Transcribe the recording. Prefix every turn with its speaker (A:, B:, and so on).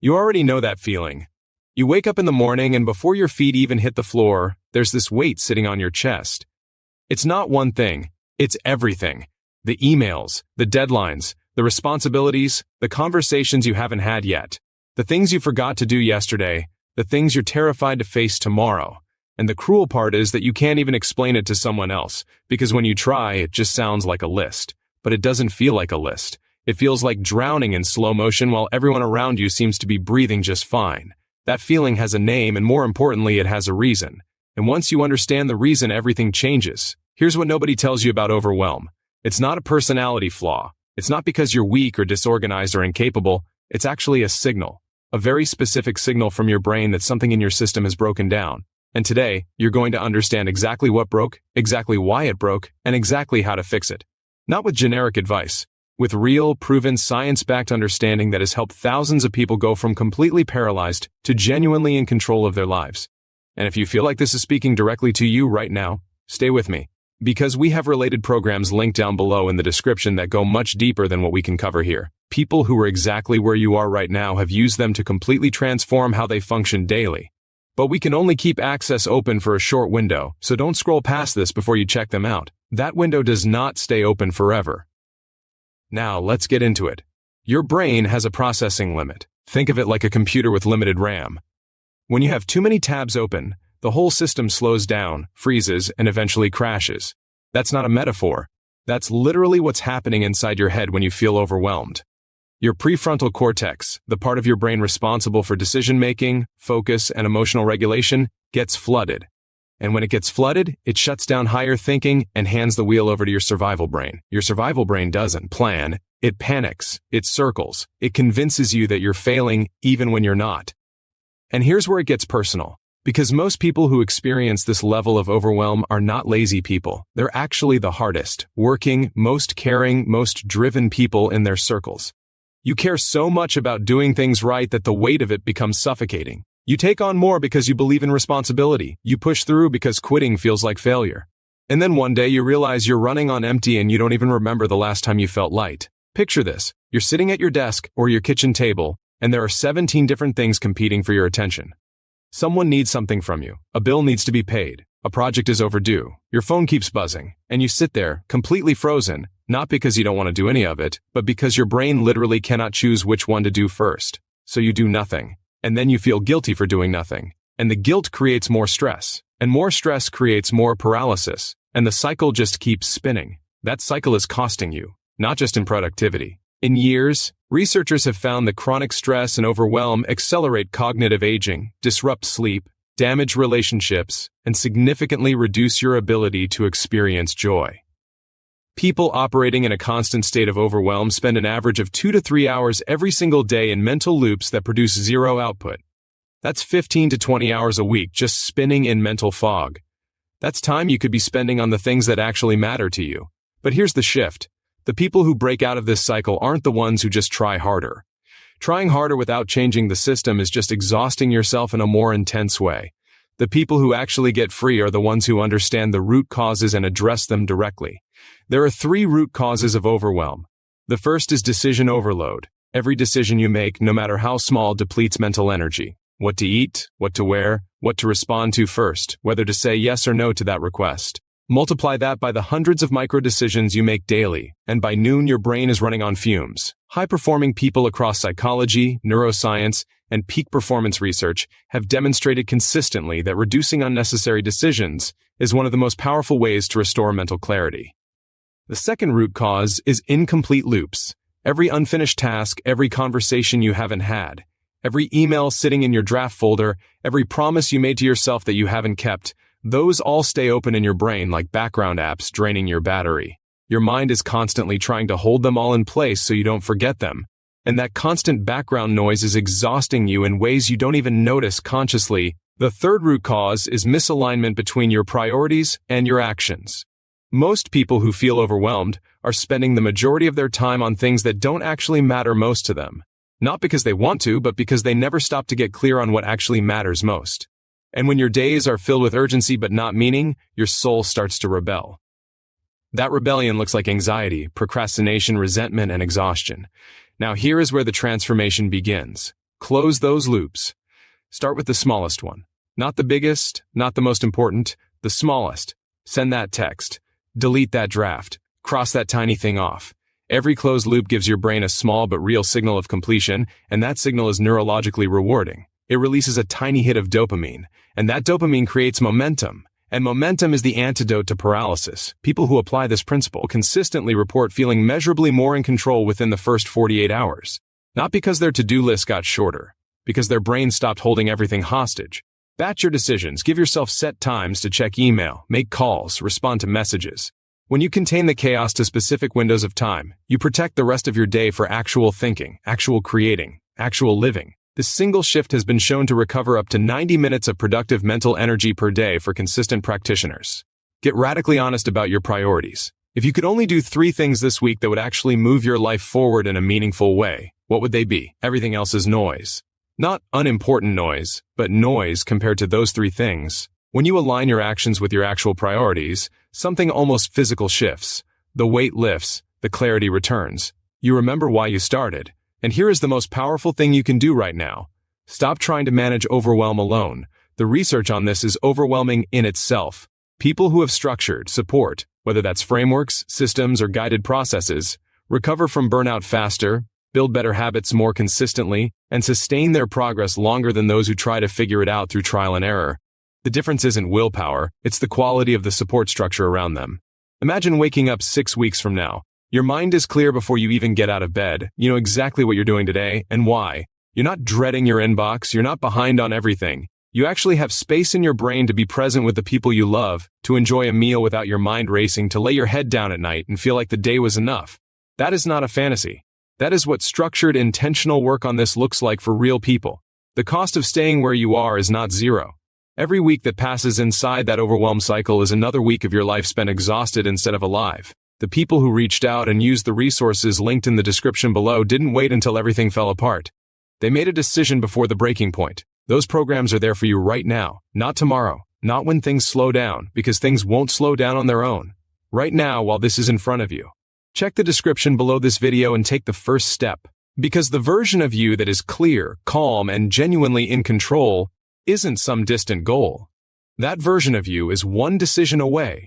A: You already know that feeling. You wake up in the morning and before your feet even hit the floor, there's this weight sitting on your chest. It's not one thing, it's everything. The emails, the deadlines, the responsibilities, the conversations you haven't had yet, the things you forgot to do yesterday, the things you're terrified to face tomorrow. And the cruel part is that you can't even explain it to someone else, because when you try, it just sounds like a list. But it doesn't feel like a list. It feels like drowning in slow motion while everyone around you seems to be breathing just fine. That feeling has a name, and more importantly, it has a reason. And once you understand the reason, everything changes. Here's what nobody tells you about overwhelm. It's not a personality flaw. It's not because you're weak or disorganized or incapable. It's actually a signal. A very specific signal from your brain that something in your system has broken down. And today, you're going to understand exactly what broke, exactly why it broke, and exactly how to fix it. Not with generic advice. With real, proven, science-backed understanding that has helped thousands of people go from completely paralyzed to genuinely in control of their lives. And if you feel like this is speaking directly to you right now, stay with me. Because we have related programs linked down below in the description that go much deeper than what we can cover here. People who are exactly where you are right now have used them to completely transform how they function daily. But we can only keep access open for a short window, so don't scroll past this before you check them out. That window does not stay open forever. Now, let's get into it. Your brain has a processing limit. Think of it like a computer with limited RAM. When you have too many tabs open, the whole system slows down, freezes, and eventually crashes. That's not a metaphor. That's literally what's happening inside your head when you feel overwhelmed. Your prefrontal cortex, the part of your brain responsible for decision-making, focus, and emotional regulation, gets flooded. And when it gets flooded, it shuts down higher thinking and hands the wheel over to your survival brain. Your survival brain doesn't plan. It panics. It circles. It convinces you that you're failing even when you're not. And here's where it gets personal. Because most people who experience this level of overwhelm are not lazy people. They're actually the hardest, working, most caring, most driven people in their circles. You care so much about doing things right that the weight of it becomes suffocating. You take on more because you believe in responsibility. You push through because quitting feels like failure. And then one day you realize you're running on empty and you don't even remember the last time you felt light. Picture this. You're sitting at your desk or your kitchen table, and there are 17 different things competing for your attention. Someone needs something from you. A bill needs to be paid. A project is overdue. Your phone keeps buzzing, and you sit there, completely frozen, not because you don't want to do any of it, but because your brain literally cannot choose which one to do first. So you do nothing. And then you feel guilty for doing nothing. And the guilt creates more stress. And more stress creates more paralysis. And the cycle just keeps spinning. That cycle is costing you, not just in productivity. In years, researchers have found that chronic stress and overwhelm accelerate cognitive aging, disrupt sleep, damage relationships, and significantly reduce your ability to experience joy. People operating in a constant state of overwhelm spend an average of 2 to 3 hours every single day in mental loops that produce zero output. That's 15 to 20 hours a week just spinning in mental fog. That's time you could be spending on the things that actually matter to you. But here's the shift. The people who break out of this cycle aren't the ones who just try harder. Trying harder without changing the system is just exhausting yourself in a more intense way. The people who actually get free are the ones who understand the root causes and address them directly. There are 3 root causes of overwhelm. The first is decision overload. Every decision you make, no matter how small, depletes mental energy. What to eat, what to wear, what to respond to first, whether to say yes or no to that request. Multiply that by the hundreds of micro decisions you make daily, and by noon your brain is running on fumes. High-performing people across psychology, neuroscience, and peak performance research have demonstrated consistently that reducing unnecessary decisions is one of the most powerful ways to restore mental clarity. The second root cause is incomplete loops. Every unfinished task, every conversation you haven't had, every email sitting in your draft folder, every promise you made to yourself that you haven't kept, those all stay open in your brain like background apps draining your battery. Your mind is constantly trying to hold them all in place so you don't forget them. And that constant background noise is exhausting you in ways you don't even notice consciously. The third root cause is misalignment between your priorities and your actions. Most people who feel overwhelmed are spending the majority of their time on things that don't actually matter most to them. Not because they want to, but because they never stop to get clear on what actually matters most. And when your days are filled with urgency but not meaning, your soul starts to rebel. That rebellion looks like anxiety, procrastination, resentment, and exhaustion. Now here is where the transformation begins. Close those loops. Start with the smallest one. Not the biggest, not the most important, the smallest. Send that text. Delete that draft. Cross that tiny thing off. Every closed loop gives your brain a small but real signal of completion, and that signal is neurologically rewarding. It releases a tiny hit of dopamine, and that dopamine creates momentum. And momentum is the antidote to paralysis. People who apply this principle consistently report feeling measurably more in control within the first 48 hours. Not because their to-do list got shorter, because their brain stopped holding everything hostage. Batch your decisions. Give yourself set times to check email, make calls, respond to messages. When you contain the chaos to specific windows of time, you protect the rest of your day for actual thinking, actual creating, actual living. This single shift has been shown to recover up to 90 minutes of productive mental energy per day for consistent practitioners. Get radically honest about your priorities. If you could only do 3 things this week that would actually move your life forward in a meaningful way, what would they be? Everything else is noise. Not unimportant noise, but noise compared to those 3 things. When you align your actions with your actual priorities, something almost physical shifts. The weight lifts, the clarity returns. You remember why you started. And here is the most powerful thing you can do right now. Stop trying to manage overwhelm alone. The research on this is overwhelming in itself. People who have structured support, whether that's frameworks, systems, or guided processes, recover from burnout faster, build better habits more consistently, and sustain their progress longer than those who try to figure it out through trial and error. The difference isn't willpower, it's the quality of the support structure around them. Imagine waking up 6 weeks from now. Your mind is clear before you even get out of bed. You know exactly what you're doing today and why. You're not dreading your inbox, you're not behind on everything. You actually have space in your brain to be present with the people you love, to enjoy a meal without your mind racing, to lay your head down at night and feel like the day was enough. That is not a fantasy. That is what structured, intentional work on this looks like for real people. The cost of staying where you are is not zero. Every week that passes inside that overwhelm cycle is another week of your life spent exhausted instead of alive. The people who reached out and used the resources linked in the description below didn't wait until everything fell apart. They made a decision before the breaking point. Those programs are there for you right now, not tomorrow, not when things slow down, because things won't slow down on their own. Right now, while this is in front of you. Check the description below this video and take the first step. Because the version of you that is clear, calm, and genuinely in control isn't some distant goal. That version of you is one decision away.